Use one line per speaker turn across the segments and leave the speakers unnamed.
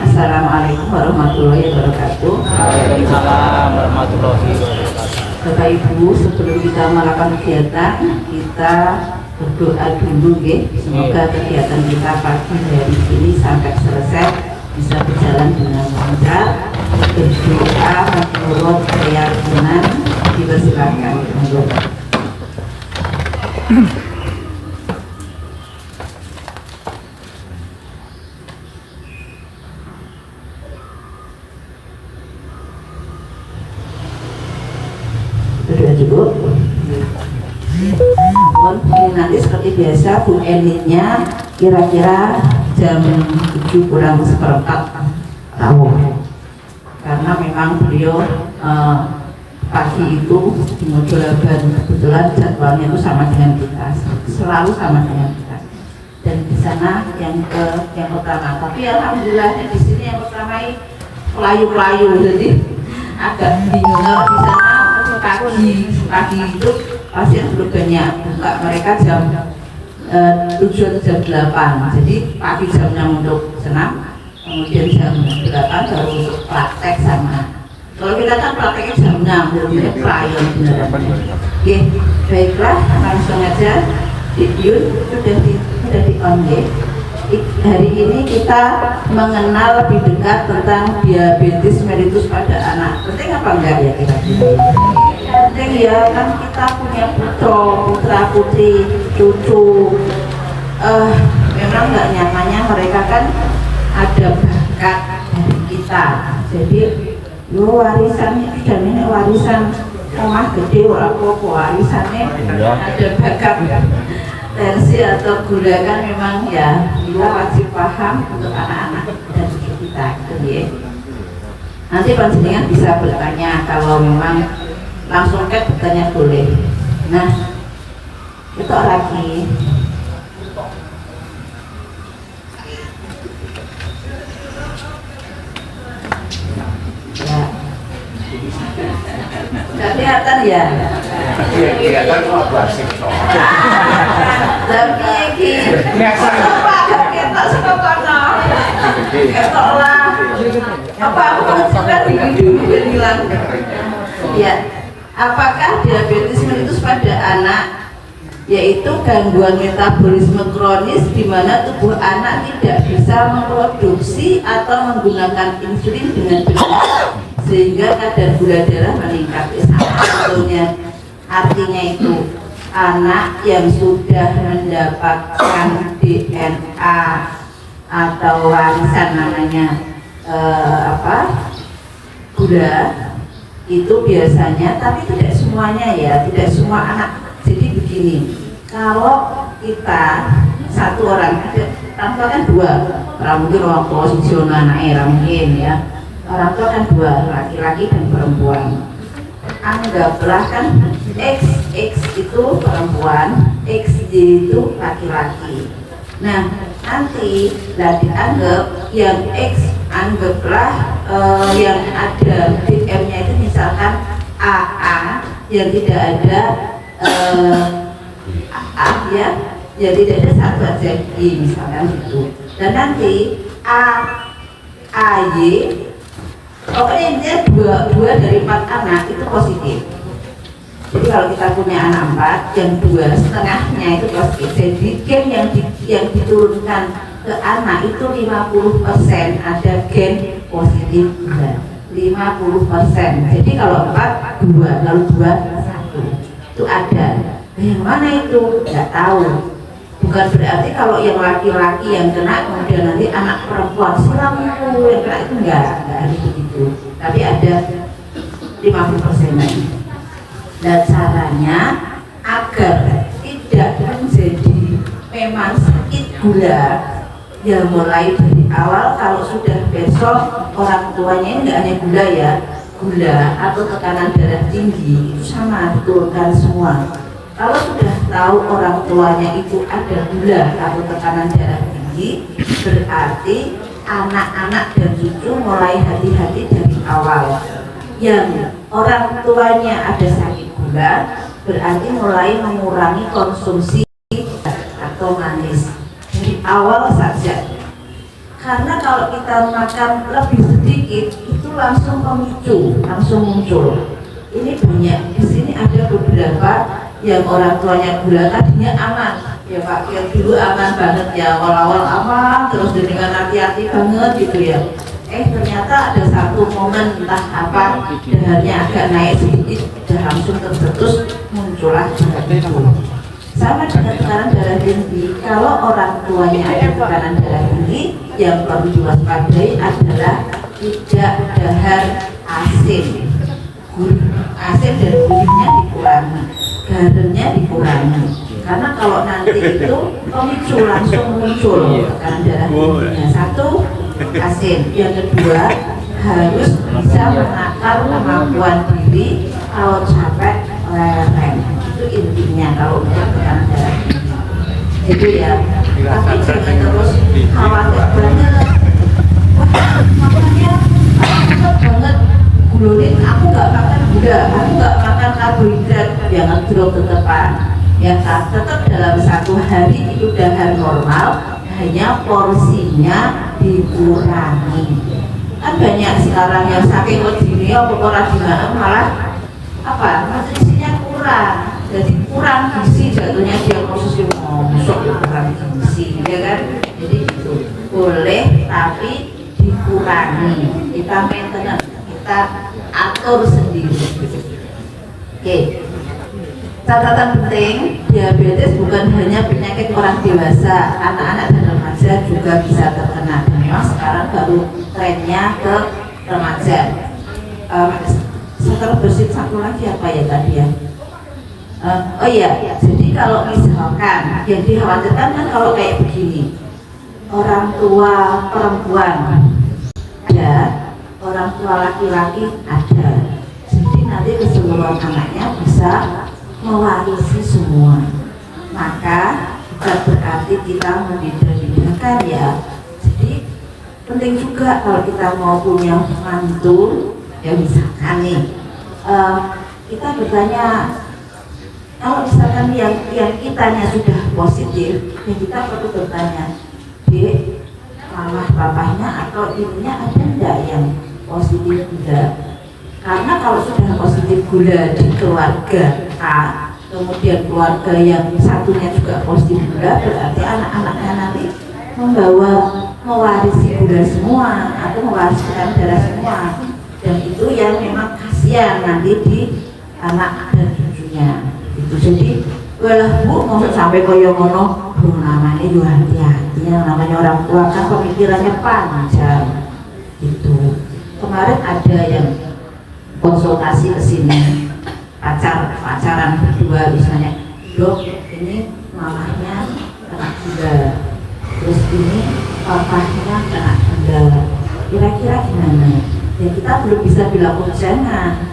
Assalamualaikum warahmatullahi wabarakatuh.
Waalaikumsalam warahmatullahi wabarakatuh.
Bapak Ibu, sebelum kita melakukan kegiatan, kita berdoa dulu ya. Semoga kegiatan kita pagi hari ini sampai selesai bisa berjalan dengan lancar. Berdoa menurut keyakinan, dipersilakan. Berdoa dulu. Ini nanti seperti biasa Bu Enitnya kira-kira jam 7 kurang seperempat tahu. Karena memang beliau pagi itu di Modulaban kebetulan jadwalnya itu sama dengan kita, selalu sama dengan kita. Dan di sana yang pertama, tapi alhamdulillah di sini yang pertama ini pelayu-pelayu, jadi agak bingung kalau di sana pagi itu pasien belum banyak buka, mereka jam 7 atau jam 8, jadi pagi jam 6 untuk senam, kemudian jam 8 baru untuk praktek sama. Kalau kita kan prakteknya jam 6, jadi klien beneran. Oke, baiklah, langsung aja. Yun, sudah di on ya. Hari ini kita mengenal lebih dekat tentang diabetes mellitus pada anak. Penting apa enggak ya kira-kira? Penting ya, kan kita punya putra putri, cucu. Memang nggak nyamannya mereka kan ada bakat dari kita. Jadi warisannya sudah nenek warisan omah gede apa warisannya ada bakat tensi atau gula kan memang ya kita wajib paham untuk anak-anak dan cucu kita gitu ya. Nanti panjenengan bisa bertanya, kalau memang langsung bertanya boleh. Nah itu lagi ya, nggak kelihatan ya.
Kelihatan kok klasik toh.
Tapi iki apa gak ketok saka kono. Ketok lah. Apa aku menunjukkan di video bilang. Ya. Apakah diabetes mellitus pada anak yaitu gangguan metabolisme kronis di mana tubuh anak tidak bisa memproduksi atau menggunakan insulin dengan benar sehingga kadar gula darah meningkat. Sebetulnya artinya itu anak yang sudah mendapatkan DNA atau warisan namanya gula itu biasanya, tapi tidak semuanya ya, tidak semua anak. Jadi begini, kalau kita satu orang, orang tua kan dua, orang mungkin orang tua sisyono anaknya mungkin ya, orang tua kan dua, laki-laki dan perempuan. Anggaplah kan XX itu perempuan, XY itu laki-laki. Nah nanti dianggap yang X, anggaplah yang ada DM-nya itu misalkan AA, yang tidak ada A ya, yang tidak ada satu aja I misalkan gitu. Dan nanti AY, pokoknya intinya dua dari 4 anak itu positif. Jadi kalau kita punya anak 4, yang 2 setengahnya itu positif. Jadi gen yang diturunkan ke anak itu 50% ada gen positif 50%. Jadi kalau 4 2, kalau 2 1 itu ada. Yang mana itu nggak tahu. Bukan berarti kalau yang laki-laki yang kena kemudian nanti anak perempuan silang yang kena itu enggak harus begitu. Tapi ada 50%. Dan caranya agar tidak menjadi memang sakit gula ya, mulai dari awal kalau sudah besok orang tuanya ini enggak hanya gula ya, gula atau tekanan darah tinggi itu sama diturunkan semua. Kalau sudah tahu orang tuanya itu ada gula atau tekanan darah tinggi, berarti anak-anak dan cucu mulai hati-hati dari awal. Yang orang tuanya ada sakit gula, berarti mulai mengurangi konsumsi atau manis dari awal saja. Karena kalau kita makan lebih sedikit itu langsung memicu, langsung muncul. Ini banyak di sini ada beberapa yang orang tuanya gula tadinya aman, ya Pak, yang dulu aman banget ya, awal-awal aman, terus dengan hati-hati banget gitu ya. Ternyata ada satu momen entah apa daharnya agak naik sedikit, udah langsung tercetus muncullah itu. Sama dengan tekanan darah tinggi, kalau orang tuanya ada tekanan darah tinggi, yang perlu diwaspadai adalah tidak dahar asin. Asin dan gurihnya dikurangi, garamnya dikurangi. Karena kalau nanti itu pemicu langsung muncul tekanan darah tingginya. Satu, asin. Yang kedua, harus bisa menakar kemampuan diri kalau capek lereng. Itu intinya kalau untuk tekanan darah tinggi. Itu ya. Tapi jangan terus khawatir banget. Wah, makanya aku banget gulolin, aku nggak makan gula, aku nggak makan karbohidrat, jangan drop tetepan. Ya kan, tetap dalam satu hari itu dahar normal, hanya porsinya dikurangi. Kan banyak sekarang yang saking wedine apa ora dimakan malah apa nutrisinya kurang, jadi kurang gizi, jatuhnya diagnosis yang ngomong kurang gizi, ya kan? Jadi itu boleh tapi dikurangi, kita maintenance, kita atur sendiri. Oke. Catatan penting, diabetes bukan hanya penyakit orang dewasa, anak-anak dan remaja juga bisa terkena. Dan memang sekarang baru trennya ke remaja. Setelah bersih satu lagi apa ya tadi ya? Oh iya, jadi kalau misalkan yang dikhawatirkan kan kalau kayak begini, orang tua perempuan ada, orang tua laki-laki ada, jadi nanti keseluruhan anaknya bisa mewarisi semua. Maka bukan berarti kita membeda-bedakan ya. Jadi penting juga kalau kita mau punya mantu, ya misalkan nih kita bertanya, kalau misalkan yang kitanya sudah positif, ya kita perlu bertanya, Dek, mama papanya atau ibunya ada enggak yang positif gula? Karena kalau sudah positif gula di keluarga A, kemudian keluarga yang satunya juga positif gula, berarti anak-anaknya nanti mewarisi gula semua atau mewarisi tekanan darah semua, dan itu yang memang kasihan nanti di anak dan cucunya. Itu jadi, walah bu, mau sampai koyo ngono, namanya juga hati-hati, yang namanya orang tua kan pemikirannya panjang. Itu kemarin ada yang konsultasi ke sini, pacaran berdua misalnya, dok ini mamanya kena gula, terus ini papahnya kena gula, kira-kira gimana? Ya kita belum bisa bilang jangan.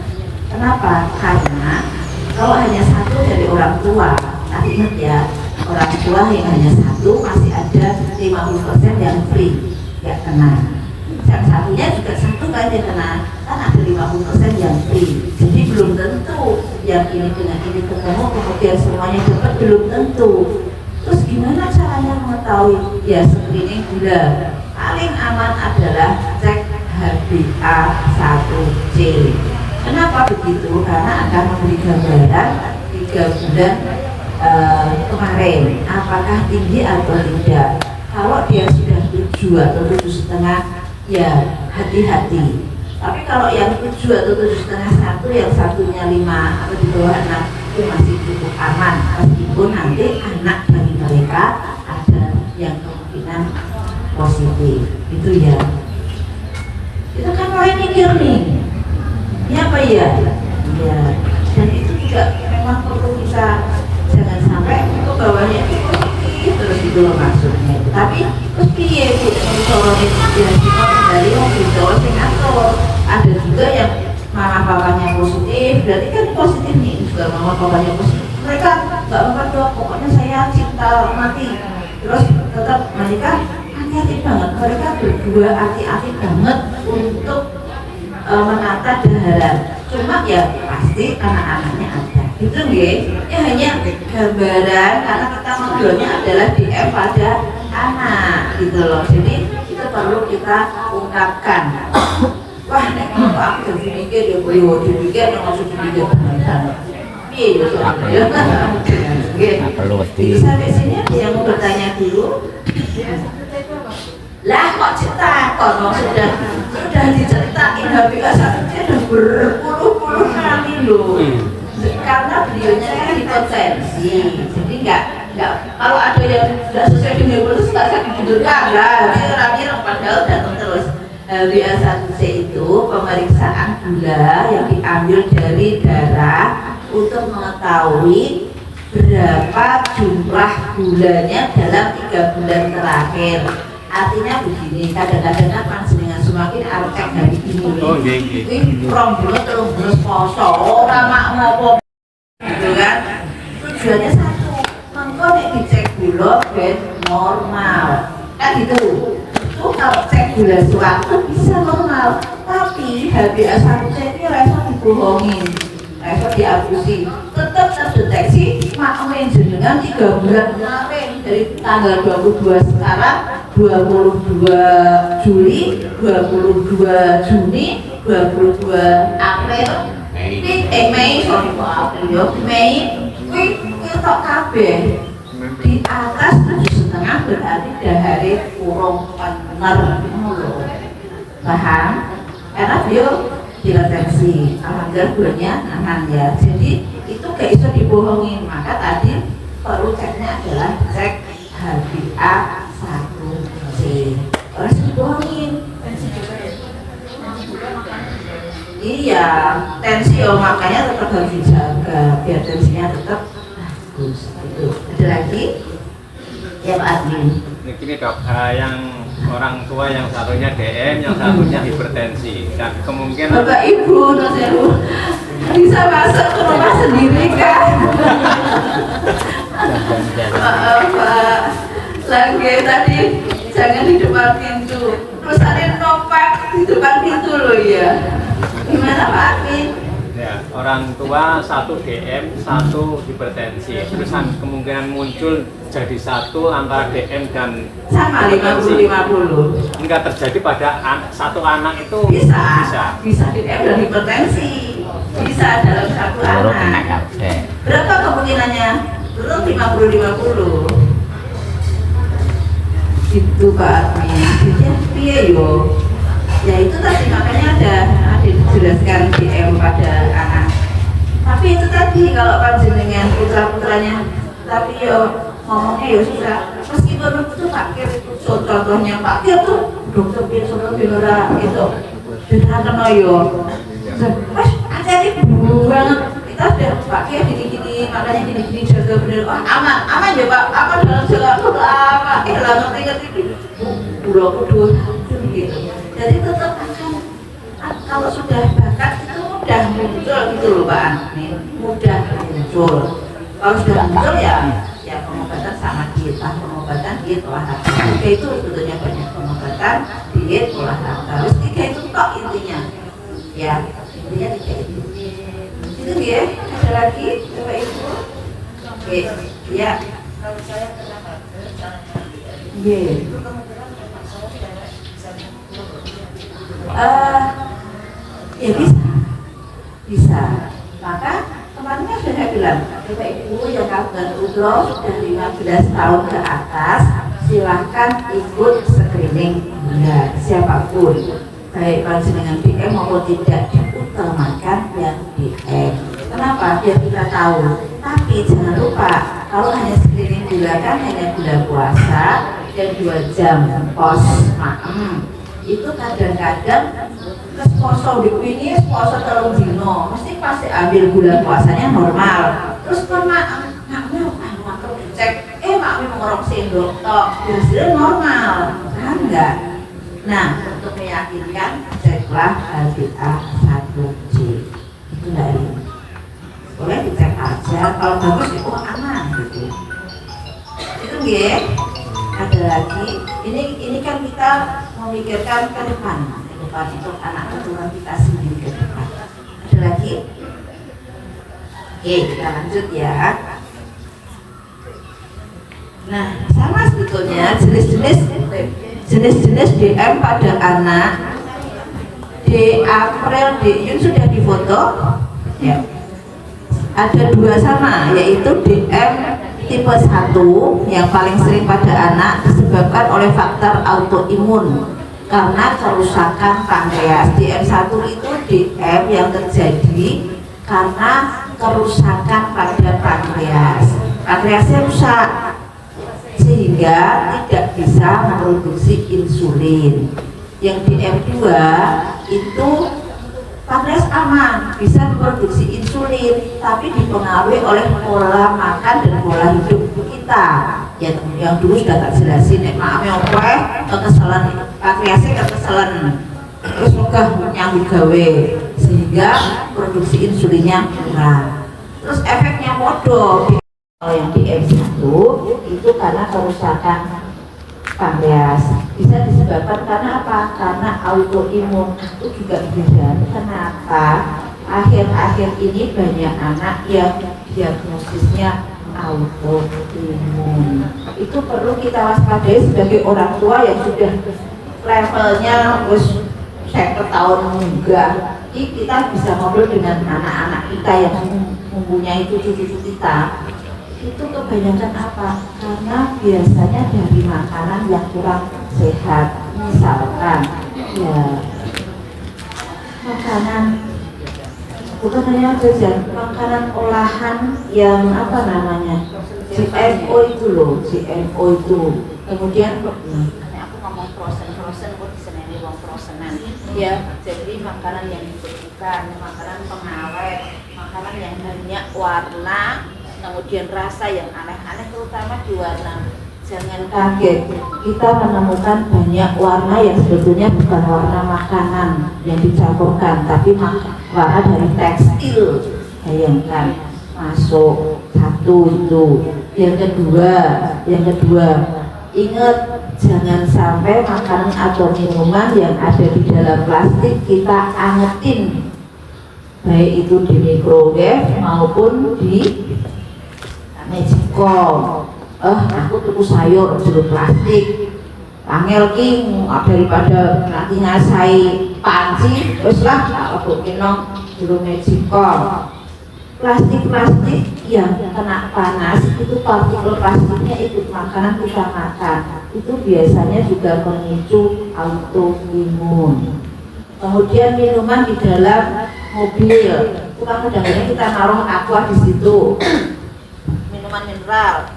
Kenapa? Karena kalau hanya satu dari orang tua, tapi ingat ya, orang tua yang hanya satu masih ada 50% yang free, ya kena. Yang satunya juga satu kan yang kena, kan ada 50% yang free. Jadi belum tentu yang ini dengan ini ketemu kemudian semuanya dapat, belum tentu. Terus gimana caranya mengetahui? Ya screening gula. Paling aman adalah cek HbA1c. Kenapa begitu? Karena akan memberi gambaran 3 bulan kemarin apakah tinggi atau tidak. Kalau dia sudah 7 atau 7,5, ya hati-hati. Tapi kalau yang 7 atau 7,5 1, yang satunya 5 atau di bawah 6, itu masih cukup aman, meskipun nanti anak dari mereka ada yang kemungkinan positif. Itu ya. Itu kan mulai mikir nih, ini apa ya? Ya. Dan itu juga memang perlu kita jangan sampai itu bawahnya itu positif terus itu loh maksudnya. Tapi terus piye bu, sorone ya kita dari mobil Jawa Singapura. Ada juga yang mama papanya positif, berarti kan positif nih juga mama papanya positif. Mereka nggak apa-apa dok, pokoknya saya cinta mati. Terus tetap mereka hati-hati banget, mereka berdua hati-hati banget untuk menata daharan. Cuma ya pasti anak-anaknya ada. Itu nggih, ya hanya gambaran karena kita ngobrolnya adalah DM pada anak gitu loh. Jadi itu perlu kita ungkapkan. Wah, nek ngono aku jadi mikir ya boyo dipikir yang maksud dipikir beneran. Iya, ya.
Perlu
Jadi sampai sini ada yang mau bertanya dulu? Lah kok cerita kok sudah diceritain habis asapnya sudah berpuluh-puluh kali loh. Karena beliaunya kan hipotensi, jadi nggak kalau ada yang nggak sesuai dengan proses nggak saya dibutuhkan lah. Tapi orangnya padahal datang terus. HbA1c itu pemeriksaan gula yang diambil dari darah untuk mengetahui berapa jumlah gulanya dalam 3 bulan terakhir. Artinya begini, kadang-kadang kan panjenengan semakin arep cek hari ini.
Oh, nggih.
Ini 2 bulan 3 bulan poso, ora mak ngopo gitu kan. Tujuannya satu, mengko nek dicek gula ben normal. Kan gitu. Itu kalau cek gula suatu bisa normal, tapi HbA1c ini rasa dibohongin. Rasa diabusi, tetap terdeteksi makmen jenengan 3 bulan kemarin dari tanggal 22 sekarang 22 Juli, 22 Juni, 22 April, Mei, sorry Pak April, Mei, ketok kabeh di atas 7,5 berarti dahare kurung bener ngono. Paham? Karena beliau dideteksi, alhamdulillah gulanya aman ya. Jadi itu gak bisa dibohongin, maka tadi perlu ceknya adalah cek HbA1c. Harus dibohongin. Iya, tensi makanya tetap harus dijaga biar tensinya tetap bagus. Itu. Ada lagi? Ya Pak Admin.
Ini dok, yang orang tua yang satunya DM, yang satunya hipertensi, dan kemungkinan
Bapak Ibu, Noseru bisa masuk ke rumah sendiri kan? Maaf Pak, lagi tadi jangan di depan pintu, terus ada nopak di depan pintu loh ya. Gimana Pak Admin?
ya, orang tua satu DM, satu hipertensi, terusan kemungkinan muncul jadi satu antara DM dan
Sama 50-50.
Enggak terjadi pada satu anak itu
Bisa DM dan hipertensi, bisa dalam satu anak. Berapa kemungkinannya? Belum 50-50. Itu Pak Admin. Jadi piye yo? Ya itu tadi makanya ada dijelaskan DM pada anak. Tapi itu tadi kalau panjenengan putra-putranya, tapi yo ngomongnya ya susah. Meskipun itu Pak Kir itu contohnya Pak Kir tuh dokter Binora itu sederhana yo. Mas hati-hati banget. Kita sudah Pak Kir gini-gini, makanya gini-gini jaga bener. Oh aman ya Pak. Apa dalam segala apa? Lah ngerti-ngerti buruk kudus gitu. Jadi tetap akan kalau sudah bakat itu mudah muncul gitu loh Pak Admin, mudah muncul. Kalau sudah muncul ya pengobatan sama diet, pengobatan diet olahraga. Tiga itu sebetulnya banyak pengobatan diet olahraga. Terus tiga itu tok intinya. Ya intinya tiga itu. Itu ya. Ada lagi Bapak Ibu? Oke, ya. Kalau saya kenapa? Ya bisa. Maka kemarin sudah saya bilang, Bapak Ibu yang kandungan umroh sudah 15 tahun ke atas, silahkan ikut screening gula siapapun, baik panjenengan DM maupun tidak, diutamakan yang DM. Kenapa? Biar kita tahu. Tapi jangan lupa, kalau hanya screening gula kan hanya gula puasa dan 2 jam pos maem. Itu kadang-kadang terus poso di ini poso telung dino mesti pasti ambil bulan puasanya normal, terus kan maknya cek maknya mengorok sendok tok hasilnya normal kan enggak. Nah untuk meyakinkan ceklah HbA1c itu dari boleh dicek aja, kalau bagus itu aman gitu. Itu nggih. Ada lagi, ini kan kita memikirkan ke depan itu anak keturunan kita sendiri ke depan. Ada lagi? Oke, kita lanjut ya. Nah, sama sebetulnya jenis-jenis jenis-jenis DM pada anak di April di Yun sudah difoto ya. Ada dua sama, yaitu DM tipe 1 yang paling sering pada anak disebabkan oleh faktor autoimun karena kerusakan pankreas. DM1 itu DM yang terjadi karena kerusakan pada pankreas. Pankreasnya rusak sehingga tidak bisa memproduksi insulin. Yang DM2 itu pankreas aman, bisa memproduksi insulin, tapi dipengaruhi oleh pola makan dan pola hidup kita. Yang dulu sudah tak jelasin, maaf ya kekesalan pankreasnya kekesalan, terus megah nyambut gawe sehingga produksi insulinnya kurang. Terus efeknya bodoh. Kalau yang DM1 itu karena kerusakan pankreas, bisa disebabkan karena apa? Karena autoimun. Itu juga bisa. Kenapa akhir-akhir ini banyak anak yang diagnosisnya autoimun? Itu perlu kita waspadai sebagai orang tua yang sudah levelnya wis 50 tahun enggak. Kita bisa ngobrol dengan anak-anak kita yang mempunyai cucu-cucu kita. Itu kebanyakan apa? Karena biasanya dari makanan yang kurang sehat, misalkan ya makanan bukan hanya jajan, makanan olahan yang apa namanya GMO itu loh, GMO itu. Kemudian aku ngomong frozen kok diseneni wong frozenan ya, jadi makanan yang dibekukan, makanan pengawet, makanan yang banyak warna, kemudian rasa yang aneh-aneh, terutama di warna. Jangan kaget, kita menemukan banyak warna yang sebetulnya bukan warna makanan yang dicampurkan, tapi warna dari tekstil. Bayangkan, masuk satu itu. Yang kedua, ingat jangan sampai makanan atau minuman yang ada di dalam plastik kita angetin, baik itu di microwave maupun di magicom. Aku tuku sayur jeruk plastik, angel king daripada nanti ngasai panci, terus lah aku kinong jeruk magicom. Plastik yang kena panas itu partikel plastiknya ikut makanan kita makan, itu biasanya juga memicu autoimun. Kemudian minuman di dalam mobil, itu kan kadang-kadang kita naruh aqua di situ, minuman mineral.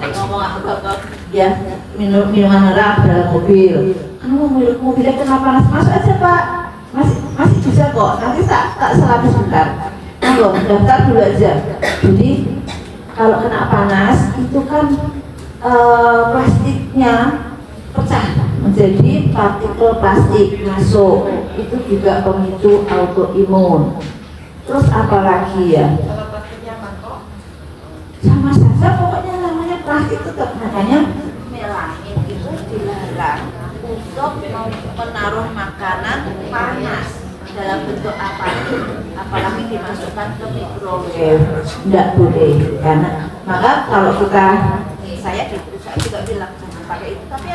Ngomong apa ya, minuman mineral dalam mobil. Mobilnya kena panas, masuk aja Pak, masih bisa kok. Nanti tak selama sebentar. Kalau daftar dulu aja. Jadi kalau kena panas itu kan plastiknya pecah menjadi partikel plastik masuk, itu juga pemicu autoimun. Terus apalagi ya? Sama saja pokoknya namanya plastik tetap, makanya melamin itu dilarang untuk menaruh makanan panas dalam bentuk apapun, apalagi dimasukkan ke microwave, tidak boleh. Karena maka kalau saya juga bilang jangan pakai itu, tapi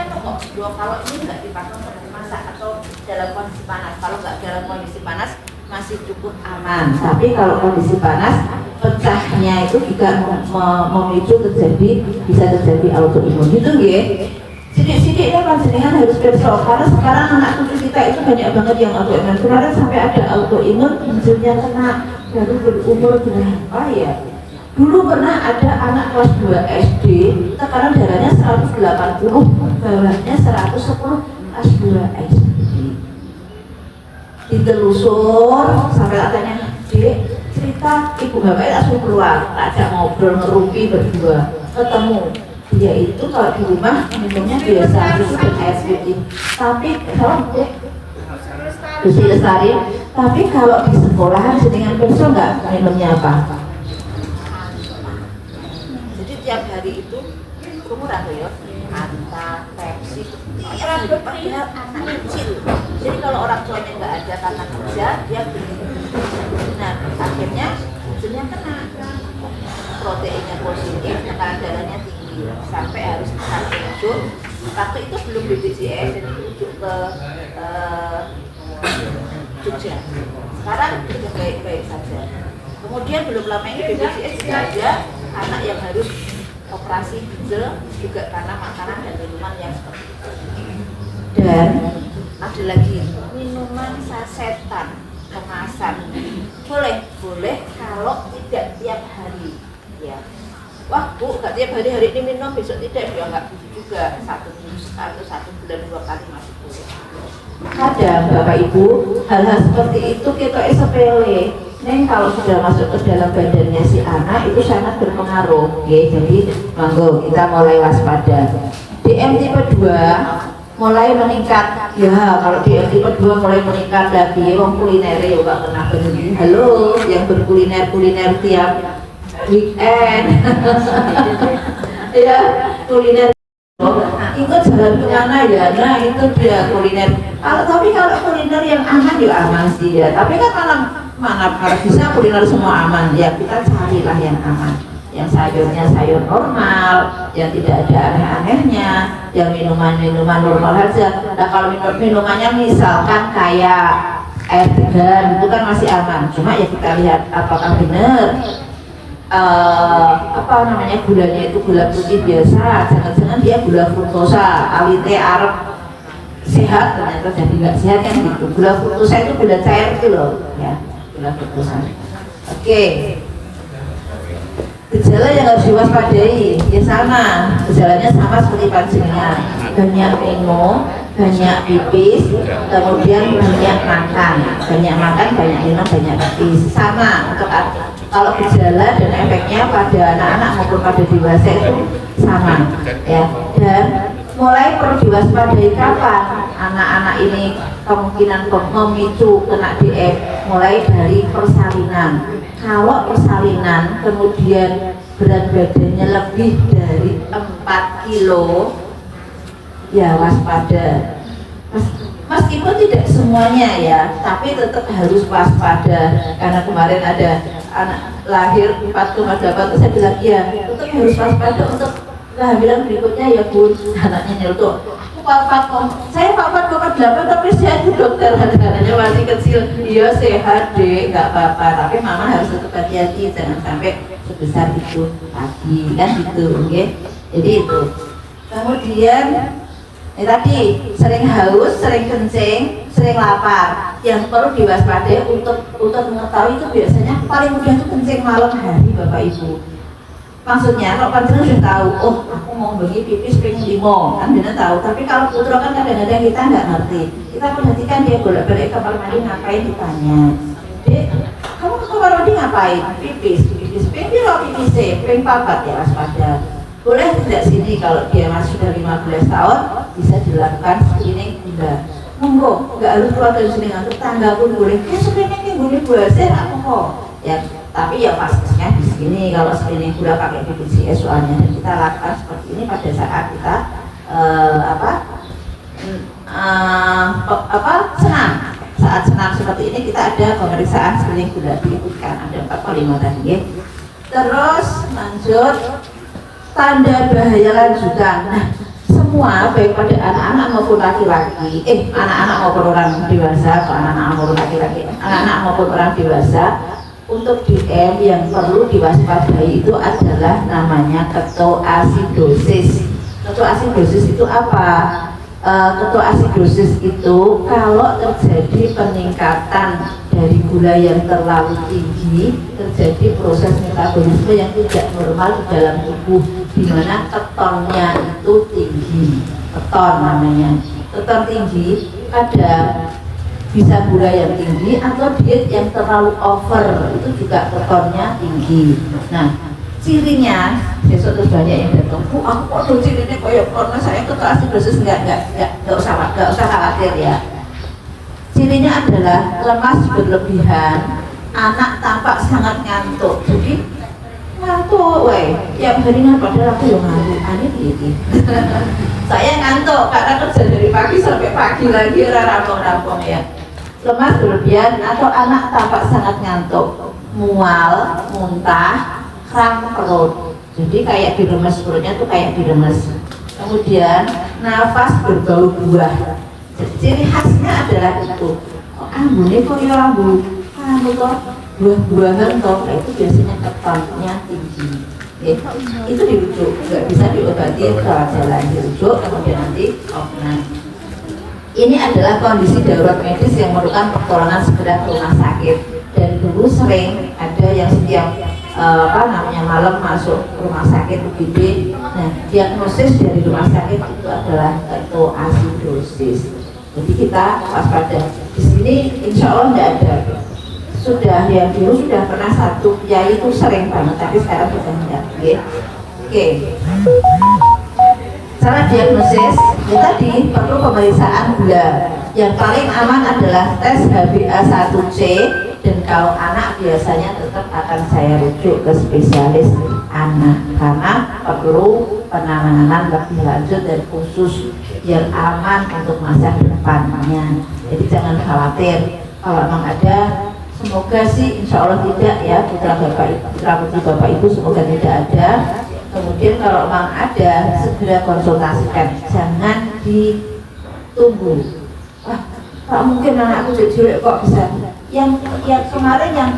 kalau ini nggak dipakai untuk masak atau dalam kondisi panas, kalau nggak dalam kondisi panas masih cukup aman. Tapi kalau kondisi panas, pecahnya itu juga memicu bisa terjadi autoimun gitu ya. Sidik-sidik ya panjenengan harus besok, karena sekarang anak cucu kita itu banyak banget yang autoimun. Kemarin sampai ada autoimun munculnya kena baru berumur berapa ya? Dulu pernah ada anak kelas 2 SD, tekanan darahnya 180, bawahnya 110, kelas 2 SD. Ditelusur sampai katanya, Dek, cerita ibu bapaknya langsung keluar, ajak ngobrol ngerumpi berdua, ketemu. Dia itu kalau di rumah minumnya biasa susu dan air putih, tapi kalau Gusti Lestari, tapi kalau di sekolahan dengan perso nggak minumnya apa? Jadi tiap hari itu umuran tuh ya, Fanta, Pepsi, padahal anak kecil. Jadi kalau orang tuanya nggak ada karena kerja, dia beli. Nah akhirnya hasilnya kena, proteinnya positif, tekanan darahnya tinggi, sampai harus dikasih Waktu itu belum BPJS, jadi rujuk ke Jogja. Sekarang sudah baik-baik saja. Kemudian belum lama ini BPJS juga ada anak yang harus operasi ginjal juga karena makanan dan minuman yang seperti itu. Dan ada lagi minuman sasetan kemasan boleh kalau tidak tiap hari ya. Wah bu, nggak tiap hari ini minum, besok tidak, ya nggak juga, satu bulan 2 kali masih boleh. Kadang Bapak Ibu hal-hal seperti itu kita sepele. Neng kalau sudah masuk ke dalam badannya si anak itu sangat berpengaruh. Oke, jadi monggo kita mulai waspada. DM tipe 2 mulai meningkat. Ya, kalau DM tipe 2 mulai meningkat lagi, wong kuliner ya Pak kena begini. Halo, yang berkuliner tiap weekend. Ya, kuliner. Ikut jalan kemana ya? Nah, itu dia kuliner. Tapi kalau kuliner yang aman ya aman sih ya. Tapi kan mana kalau bisa kuliner semua aman ya, kita carilah yang aman, yang sayurnya sayur normal, yang tidak ada aneh-anehnya, yang minuman normal saja. Nah kalau minumannya misalkan kayak air degan itu kan masih aman, cuma ya kita lihat apakah benar gulanya itu gula putih biasa, jangan-jangan dia gula fruktosa, alite Arab sehat ternyata jadi nggak sehat kan gitu. Gula fruktosa itu gula cair itu loh ya. Oke. Gejala yang harus diwaspadai ya sama, gejalanya sama seperti panjenengan, banyak minum, banyak pipis, kemudian banyak makan, banyak minum, banyak pipis, sama untuk kalau gejala dan efeknya pada anak-anak maupun pada dewasa itu sama ya. Dan mulai perlu diwaspadai kapan anak-anak ini kemungkinan memicu kena DF, mulai dari persalinan. Kalau persalinan kemudian berat badannya lebih dari 4 kilo ya waspada. Meskipun tidak semuanya ya, tapi tetap harus waspada. Karena kemarin ada anak lahir 4,8 itu saya bilang ya tetap harus waspada untuk kehamilan berikutnya ya Bu. Anaknya nyeletuk, saya 4,8 tapi sehat Bu dokter, anaknya masih kecil. Iya sehat deh, nggak apa-apa, tapi mama harus tetap hati-hati jangan sampai sebesar itu lagi kan gitu, oke? Jadi itu. Kemudian tadi sering haus, sering kencing, sering lapar. Yang perlu diwaspadai untuk mengetahui itu biasanya paling mudah itu kencing malam hari Bapak Ibu. Maksudnya kalau panjenengan sudah tahu, oh aku mau bagi pipis pengen 5, kan benar tahu. Tapi kalau putra kan kadang-kadang kita nggak ngerti. Kita perhatikan dia bolak-balik ke kamar mandi ngapain ditanya. Dek, kamu ke kamar mandi ngapain? Pipis. Pengen pipis pengen papat ya waspada. Boleh tidak sini kalau dia masih sudah 15 tahun bisa dilakukan screening gula. Monggo, nggak harus keluar dari sini, tetangga pun boleh. Screening gula buasnya apa kok? Ya, tapi ya pastinya di sini kalau screening gula pakai BPJS soalnya, dan kita lakukan seperti ini pada saat kita senam. Saat senam seperti ini kita ada pemeriksaan screening gula, diikutkan ada 4 tadi ya. Terus lanjut tanda bahaya lanjutan. Nah, semua baik pada anak-anak maupun laki-laki, anak-anak maupun orang dewasa, atau anak-anak maupun laki-laki, anak-anak maupun orang dewasa, untuk DM yang perlu diwaspadai itu adalah namanya ketoasidosis. Ketoasidosis itu apa? Ketoasidosis itu kalau terjadi peningkatan dari gula yang terlalu tinggi, terjadi proses metabolisme yang tidak normal di dalam tubuh, di mana ketonnya itu tinggi. Keton namanya. Keton tinggi ada bisa gula yang tinggi atau diet yang terlalu over, itu juga ketonnya tinggi. Nah, cirinya besok terus banyak yang datang, aku kok cirinya kayak karena saya ketoasidosis nggak usah khawatir ya. Cirinya adalah lemas berlebihan, anak tampak sangat ngantuk. Jadi ngantuk, tiap harinya padahal aku yang ngantuk, aneh gitu. Saya ngantuk karena kerja dari pagi sampai pagi lagi rampung-rampung ya. Lemas berlebihan atau anak tampak sangat ngantuk, mual, muntah, kram perut. Jadi kayak diremes perutnya tuh kayak diremes. kemudian nafas berbau buah. Ciri khasnya adalah itu. Ambune kok ya ambu, toh buah-buahan toh, itu biasanya ketonnya tinggi. Itu dirujuk, nggak bisa diobati lewat jalan, dirujuk kemudian nanti operan. Ini adalah kondisi darurat medis yang memerlukan pertolongan segera ke rumah sakit. Dan dulu sering ada yang setiap malam masuk rumah sakit UGD. Nah, diagnosis dari rumah sakit itu adalah ketoasidosis. Jadi kita waspada. Di sini insya Allah tidak ada. Sudah yang dulu sudah pernah satu kiai itu sering banget, tapi sekarang sudah tidak. Oke. Cara diagnosis ya tadi perlu pemeriksaan gula. Yang paling aman adalah tes HbA1c, dan kalau anak biasanya tetap akan saya rujuk ke spesialis anak karena perlu penanganan lebih lanjut dan khusus yang aman untuk masa depannya. Jadi jangan khawatir kalau memang ada, semoga sih insya Allah tidak ya, putra putri bapak ibu semoga tidak ada. Kemudian kalau memang ada, segera konsultasikan, jangan ditunggu. Pak mungkin anakku cilik kok bisa. Yang kemarin yang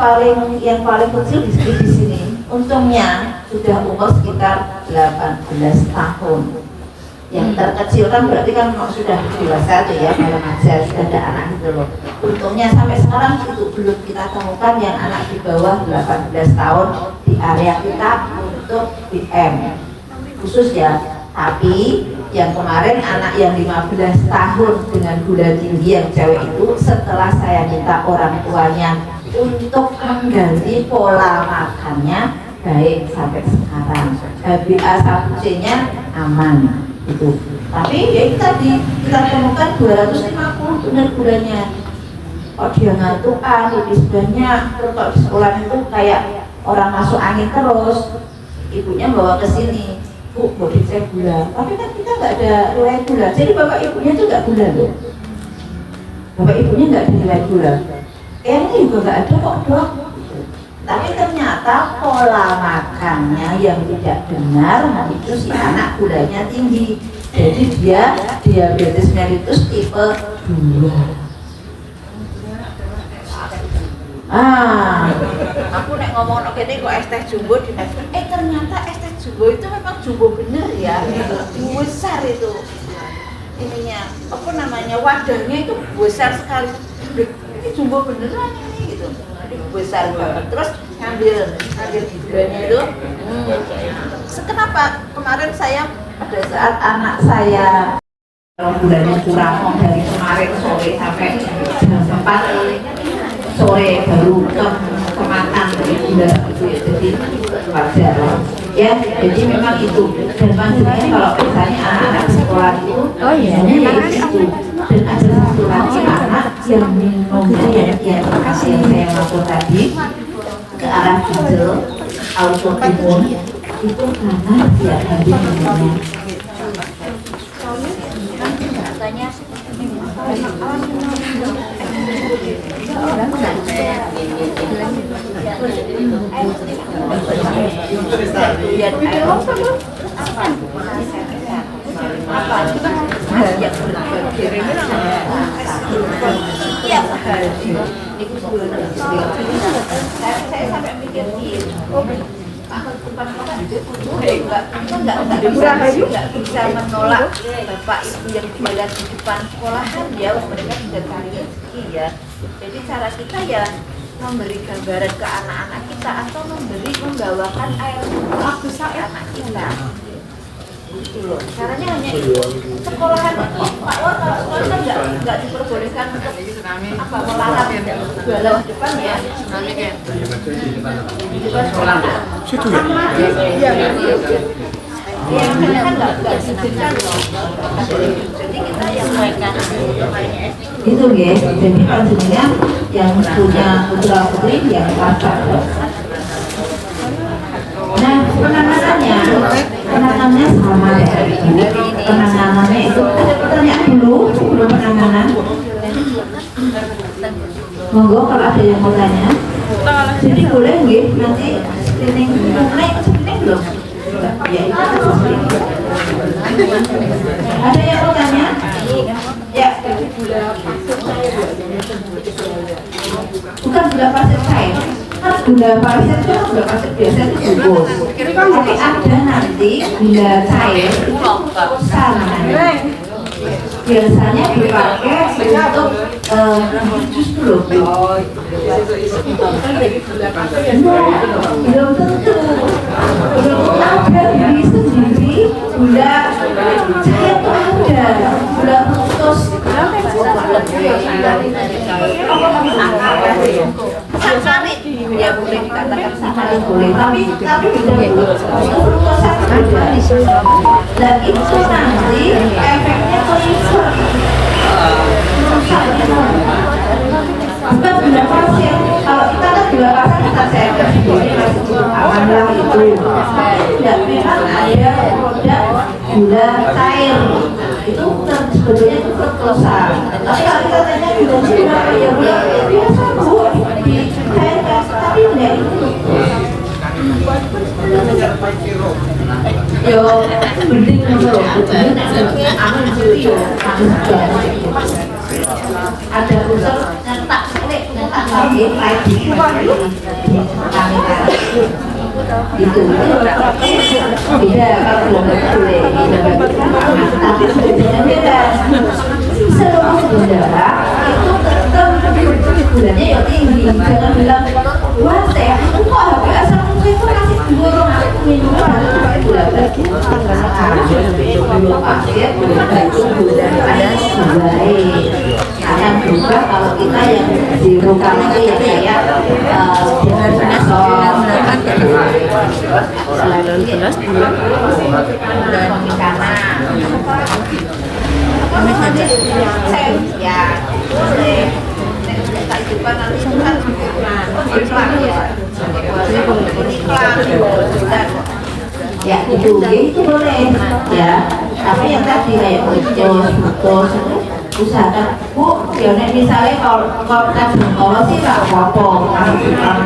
paling kecil di sini, untungnya sudah umur sekitar 18 tahun. Yang terkecil kan berarti kan sudah dewasa tuh ya, kalau ngajar sudah ada anak gitu loh. Untungnya sampai sekarang itu belum kita temukan yang anak di bawah 18 tahun di area kita untuk BM khusus ya. Tapi yang kemarin anak yang 15 tahun dengan gula tinggi yang cewek itu, setelah saya minta orang tuanya untuk mengganti pola makannya baik sampai sekarang. HbA1c nya aman itu. Tapi ya itu tadi kita temukan 250 benar gulanya. Kok dia ngantukan, pipis banyak, terus kalau di sekolah itu kayak orang masuk angin terus. Ibunya bawa ke sini, Bu, bodi saya gula. Tapi kan kita nggak ada riwayat gula. Jadi bapak ibunya itu nggak gula loh. Bapak ibunya nggak dinilai gula. Ini juga nggak ada kok dok. Tapi ternyata pola makannya yang tidak benar, itu si anak gulanya tinggi. Jadi dia diabetes mellitus tipe 2. Aku nek ngomong oke deh kok es teh jumbo di ternyata es teh jumbo itu memang jumbo bener ya, besar itu ininya, apa namanya, wadahnya itu besar sekali. Ini jumbo beneran ini gitu, jadi besar banget. Terus ngambil gulanya itu. Kenapa kemarin saya pada saat anak saya kalau gulanya kurang dari kemarin sore sampai jam 4 sore baru kemakan dari gula itu ya, jadi wajar ya. Jadi memang itu, dan maksudnya kalau misalnya anak-anak sekolah itu itu, dan ada satu lagi anak yang minumnya yang saya maksud tadi ke arah diesel autoimun itu karena dia habis minumnya. Saya sampai mikir nggak bisa menolak bapak ibu yang jualan di depan sekolahan ya, mereka sudah cari rezeki ya. Jadi cara kita ya memberi gambaran ke anak-anak kita atau membawakan air aku ke anak kita. Gitu loh. Caranya hanya itu. Sekolahan Pak Wah, kalau sekolah kan nggak diperbolehkan untuk apa melarang jualan depan ya. Di depan sekolah. Situ ya? Iya. Yang kan nggak diizinkan loh. Jadi kita yang mainkan itu ya. Jadi maksudnya yang punya putra putri yang pasar. Nah, penanganannya sama ya. Penanganannya itu ada pertanyaan dulu sebelum penanganan. Monggo kalau ada yang mau tanya. Jadi boleh nggih nanti screening belum? Ya itu ada yang mau tanya? Ya. Bukan gula pasir cair. Kan gula pasir itu gula pasir biasa itu bungkus. Tapi ada nanti gula cair besar namanya. Biasanya dipakai untuk jus dulu. Belum tentu. Belum ada diri sendiri gula cair itu ada. Gula fructose. Sakarit ya boleh dikatakan sakarit boleh, tapi beda fruktosa beda. Dan itu nanti efeknya ke liver. Bukan gula pasir. Kalau kita kan gula pasir kita sehat sendiri masih cukup aman lah itu. Tidak, memang ada produk gula cair. Itu sebetulnya itu fruktosa. Tapi kalau kita tanya gula berapa ya gula biasa bu dicairkan, tapi tidak itu. Yo, mending menurut ada unsur nyetak klik nyetak lagi lagi itu beda kalau belum boleh tapi sebetulnya beda seluruh udara itu tetap gulanya ya tinggi. Jangan bilang wah teh itu kok habis asam mungkin itu kasih burung minuman gula batu gula pasir gula batu gula ada baik akan berubah kalau kita yang di rumah itu ya kayak dengan selalu jelas dan karena ya boleh juga nanti kan ya itu boleh ya, tapi yang tadi kayak fructose usahakan bu, ya misalnya kalau kita jengkol sih nggak apa-apa,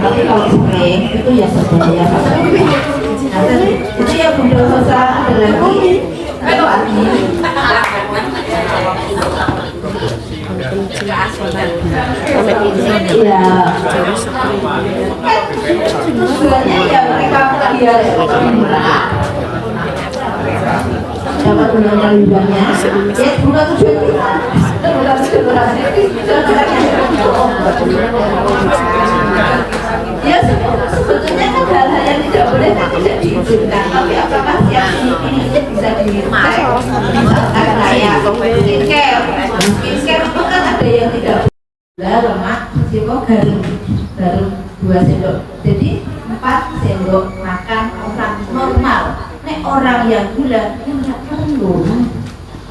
tapi kalau sering itu ya sebaya. Nah, itu ya bunda dosa ada lagi itu artinya ya tujuannya ya mereka dia dapat mengenal limbahnya ya bukan tujuan kita bukan tujuan ya sebetulnya kan hal-hal yang tidak boleh dan tidak diizinkan, tapi apakah yang ini bisa diminta misalkan kayak skincare itu kan ada yang tidak boleh lemak risiko garam 2 sendok, jadi 4 sendok makan orang normal. Nek orang yang gula yang tidak perlu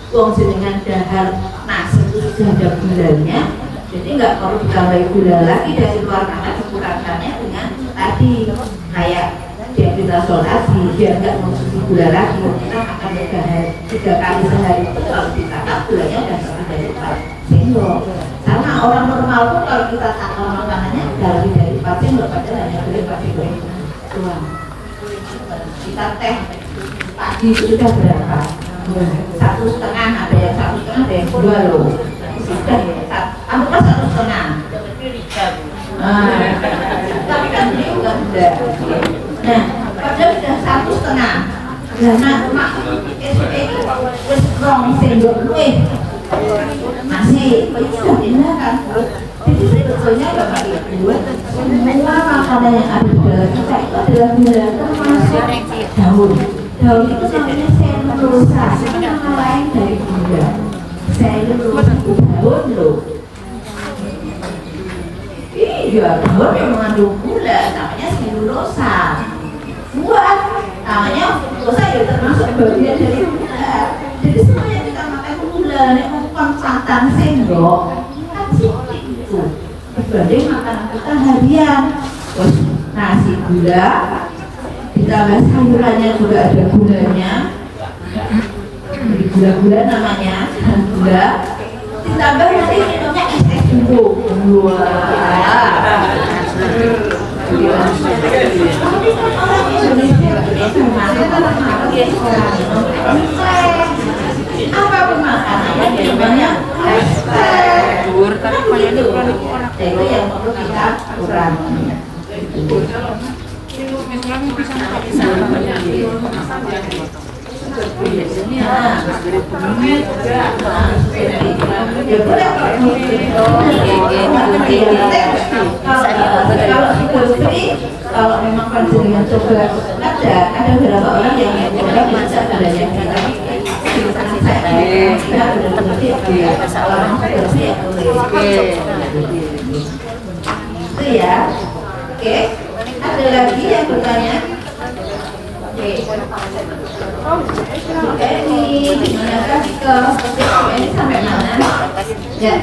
uang jenengan dahar nasi itu sudah ada gulanya, jadi nggak perlu ditambahi gula lagi dari luar karena dikurangannya dengan tadi kayak diabetasonasi biar nggak mengonsumsi gula lagi. Kita makan 3 kali sehari itu kalau ditangkap gulanya udah lebih dari 4 sendok. Karena orang normal pun kalau kita takar makanannya udah lebih dari 4 sendok, padahal hanya boleh 4 sendok doang. Kita teh pagi itu sudah berapa? 1,5, ada yang 1,5, ada yang 2 loh. Sudah ya, anggaplah 1,5. Tapi kan dia udah. Nah, padahal sudah 1,5. Nah, mak ini wis 2 sendok luwih. Masih sudah dimakan. Jadi sebetulnya Bapak Ibu, semua makanan yang ada di dalam kita itu adalah gula, termasuk daun. Daun itu namanya selulosa, itu nama lain dari gula. Selulosa itu daun loh. Iya, daun yang mengandung gula namanya selulosa. Buah namanya selulosa ya termasuk bagian dari gula. Jadi semua yang kita makan gula, nek makan santan sendok, kan sedikit itu dibanding makanan kita harian. Terus nasi gula, ditambah sayurannya juga ada gulanya, gula-gula namanya, dan gula, ditambah nanti minumnya es dulu. Wah, orang Indonesia Apa makanannya namanya
tapi kayaknya kurang
itu yang perlu kita kurangi. Kalau memang panjenengan coba ada beberapa orang yang mencoba bisa ada yang itu ya. Oke, ada lagi yang bertanya? Oke, ini dimanakah ke ini sampai mana? Ya,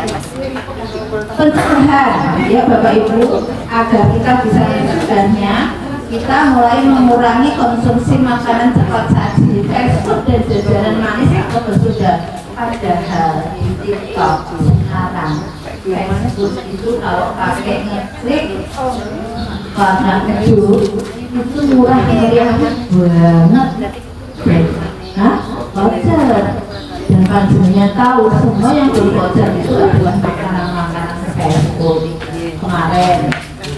pencegahan ya Bapak Ibu agar kita bisa mencegahnya. Kita mulai mengurangi konsumsi makanan cepat saji, fast food dan jajanan manis atau bersoda. Padahal di TikTok sekarang fast food itu kalau pakai ngeklik warna hijau itu murah meriah banget. Hah? Voucher. Dan panjenengan tahu semua yang bervoucher itu adalah makanan-makanan fast food. Kemarin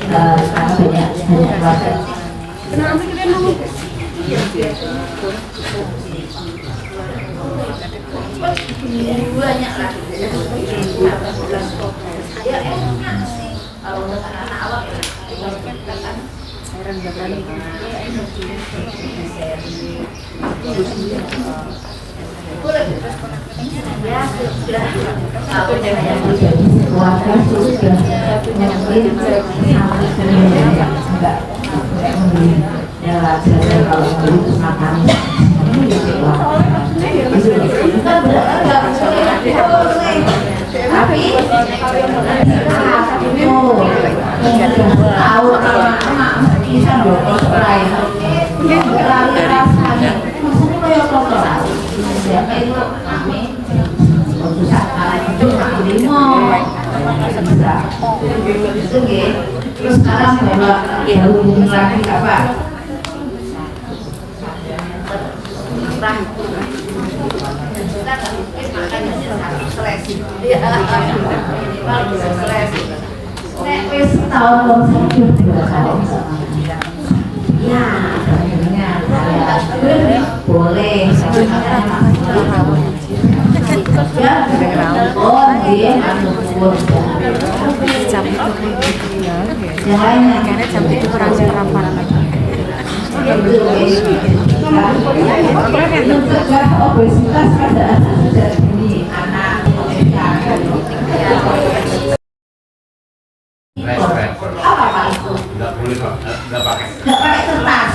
karena banyak keluarga. Banyak lah. Ya enak sih kalau untuk anak-anak awak ya sudah kalau saya menjadi keluarga sudah mungkin enggak membeli ya wajar kalau beli makan tapi tahu bisa dong spray rasanya maksudnya kayak kotor siapa itu kami itu terus sekarang baru hubungi lagi apa wis tahun long sakit ya boleh ya oh dia
jam itu
yang lainnya
karena jam itu kurang sarapan
mencegah obesitas pada anak muda ini anak apa Pak itu?
Nggak boleh Pak, nggak pakai
kertas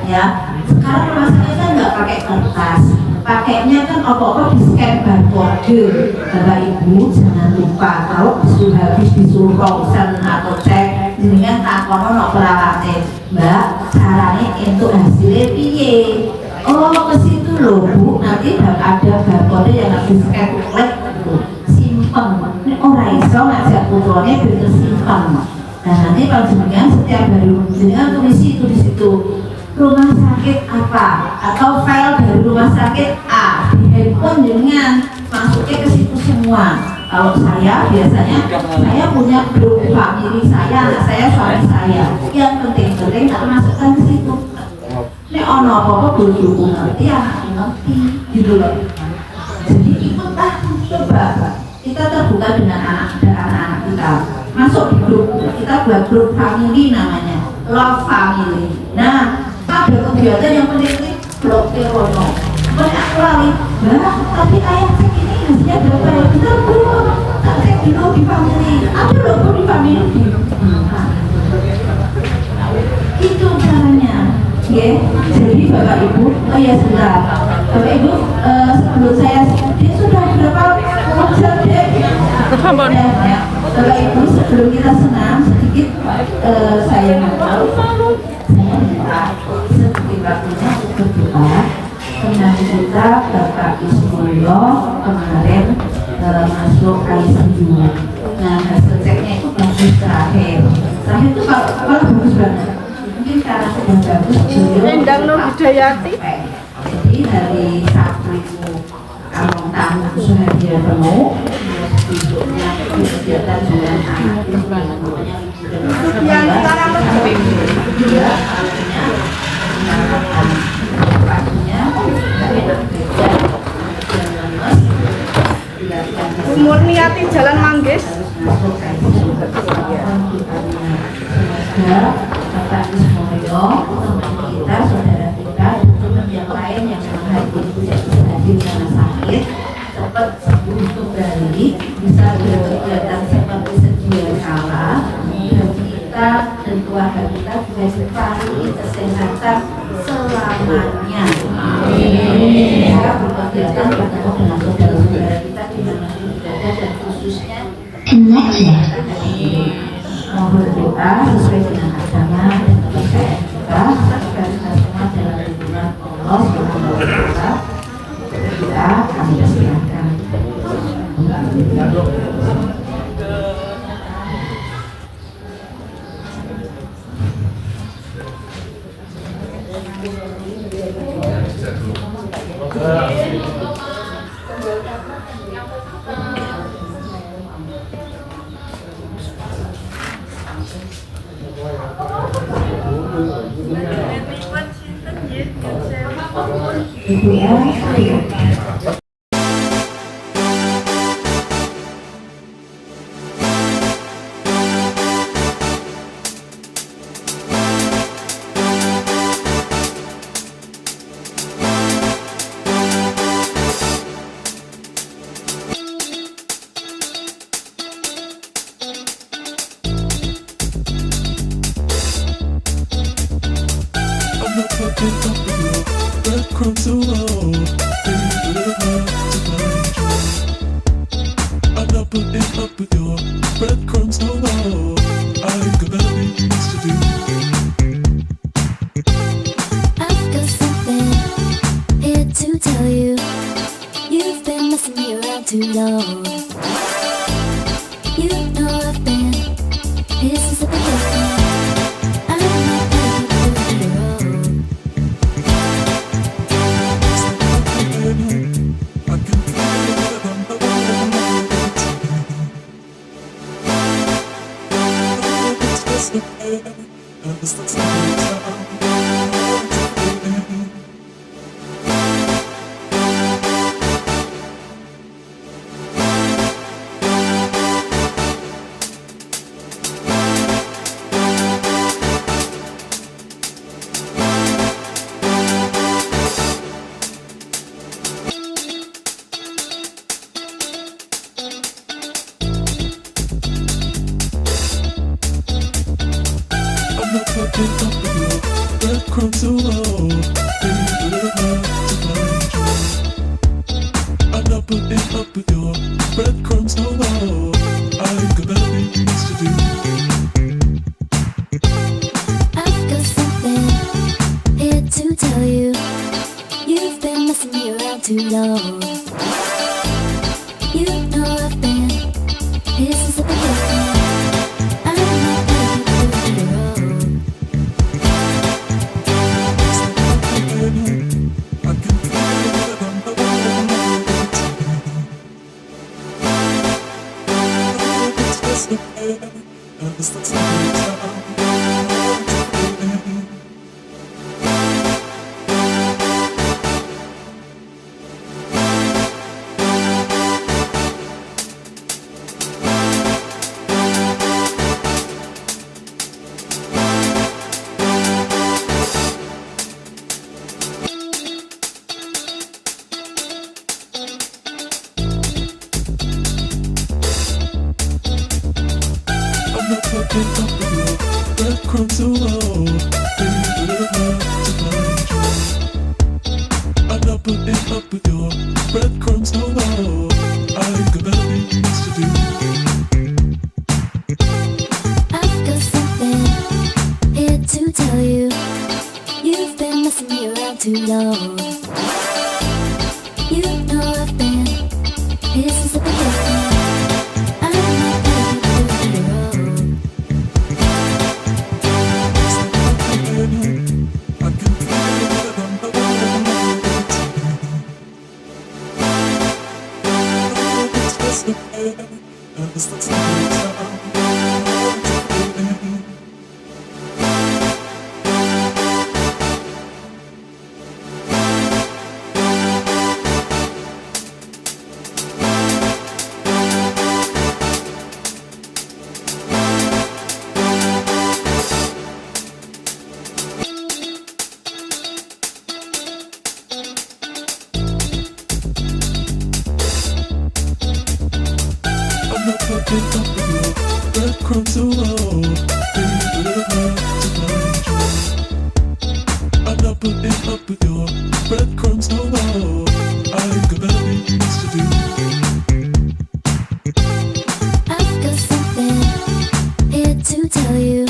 ya sekarang masanya kan nggak pakai kertas pakainya kan apa-apa di scan barcode. Bapak Ibu jangan lupa kalau habis disuruh ronsen atau cek dengan takono no perawatnya Mbak caranya untuk hasilnya piye oh ke situ loh Bu nanti ada barcode yang harus di scan klik simpen ini orang iso ngajak putranya biar simpen. Nah nanti kalau jenengan setiap hari jenengan tulis itu di situ rumah sakit apa atau file dari rumah sakit A di handphone jenengan masuknya ke situ semua. Kalau saya biasanya saya punya grup family saya, anak saya, suami saya yang penting-penting tak masukkan ke situ. Ini ono apa-apa bodohku ngerti, anak ngerti gitu loh. Jadi ikutlah coba kita terbuka dengan anak-anak kita masuk di grup kita buat grup family namanya love family. Nah ada kegiatan yang penting blokir wono banyak sekali bah tapi ayah cek ini hasilnya berapa ya kita belum tak cek dulu di family ada logo di family itu caranya ya. Jadi Bapak Ibu oh ya sebentar Bapak Ibu sebelum saya dia sudah berapa wajar deh ya, Bapak Ibu sebelum kita senam sedikit saya tahu saya minta sedikit waktunya untuk berdoa karena kita Bapak Ismoyo kemarin masuk ICU. Nah hasil ceknya itu bagus terakhir itu kalau bagus banget mungkin ini karena sudah bagus beliau
Endang Nur Hidayati.
jadi dari Sabtu itu kalau tamu sudah penuh besoknya kegiatan bulan anak yang sekarang juga paginya
Umur Niati Jalan Manggis.
Bapak Ismoyo, kita saudara kita, teman yang lain yang hadir tidak bisa hadir karena sakit, cepat sembuh kembali, bisa berkegiatan seperti sedia kala, dan kita dan keluarga kita bisa dipahami kesehatan selamanya. Kita berkegiatan bertemu dengan saudara-saudara kita di mana berada dan khususnya mau berdoa sesuai dengan agama dan kepercayaan kita agar kita semua dalam lindungan Allah Subhanahu wa Ta'ala. Kita kami persilakan. Ibu ya.
Breadcrumbs alone, baby, but hard to find you. I'm not putting up with your breadcrumbs alone. I got better things to do.
I've got something here to tell you. You've been messing me around too long. You know I've been here since the beginning. I'm not playing you wrong.
I can feel that I'm alone. It's just okay, and it's the time. Picking up with your breadcrumbs alone, baby, but hard to find you. I'm not putting up with your breadcrumbs alone. I got better things to do.
I've got something here to tell you. You've been messing me around too long. You know I've been here since the beginning. I'm not playing you wrong.
I can feel that I'm alone. It's just okay, and it's the time. I'm not picking up with your breadcrumbs alone, baby, but hard to find you. I'm not putting up with your breadcrumbs alone. I got better things to do.
I've got something here to tell you. You've been messing me around too long. You know I've been here since the beginning. I'm not playing you wrong.
low. Baby, but I'm not to find you. I'm not putting up with your breadcrumbs so low. I got better things to do.
I've got something here to tell you.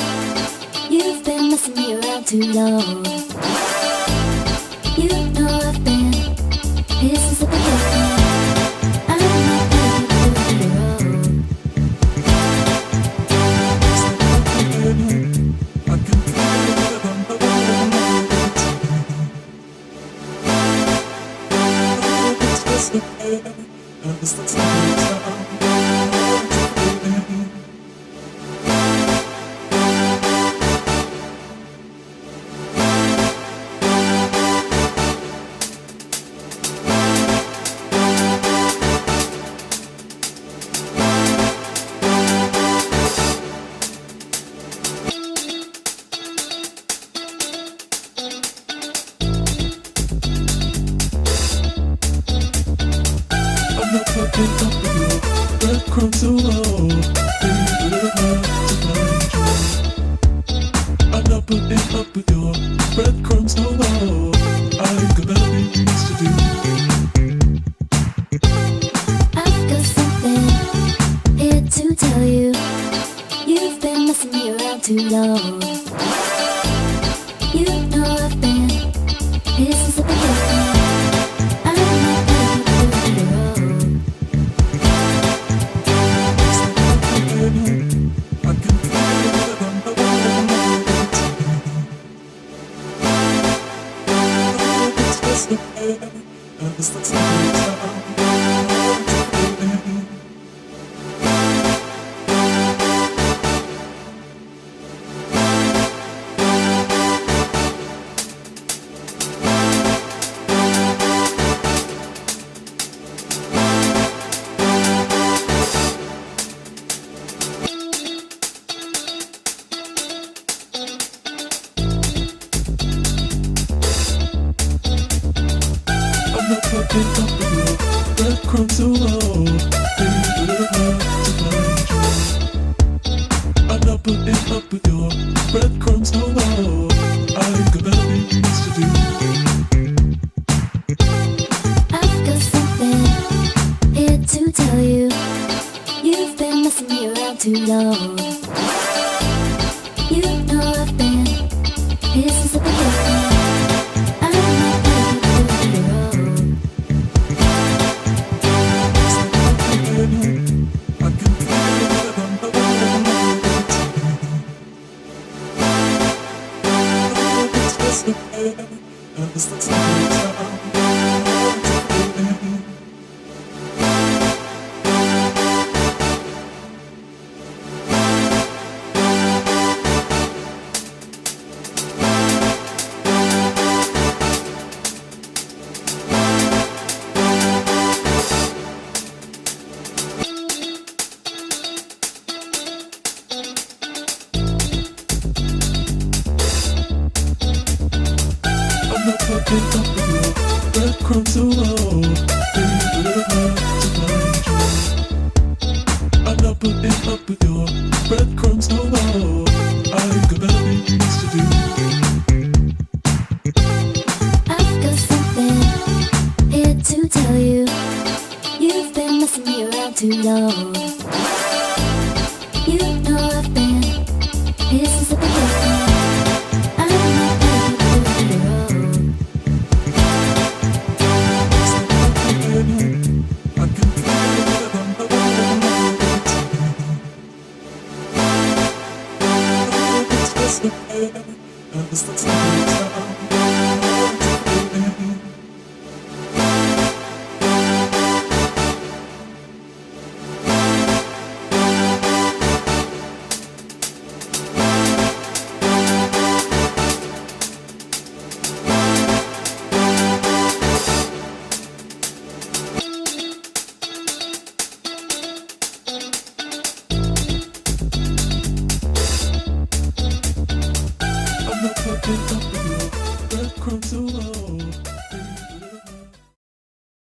You've been messing me around too long. You know I've been here since the beginning. I'm not ready to do it wrong.
I can feel it on the wall. It's just the air, and it's the time. I'm not putting up with your breadcrumbs so low. Baby, but I'm not to find you. I'm not putting up with your breadcrumbs so low. I got better things to do.
I've got something here to tell you. You've been messing me around too long. You know I've been here since the beginning. I'm not ready to do it wrong.
I can feel it on the wall. It's just the air, and it's the time. I'm not putting up with your breadcrumbs so low. Baby, but I'm not to find you. I'm not putting up with your breadcrumbs so low. I got better things to do.
I've got something here to tell you. You've been messing me around too long. You know I've been here since the beginning. I'm not ready to do it wrong.
I can feel it on the wall. It's just the air, and it's the time. I'm not putting up with your breadcrumbs so low. Baby, but I'm not to find you. I'm not putting up with your breadcrumbs so low. I got better things to do.
I've got something here to tell you. You've been messing me around too long. You know I've been here since the beginning. I'm not ready to do it wrong.
I can feel it on the wall. It's just the air, and it's the time.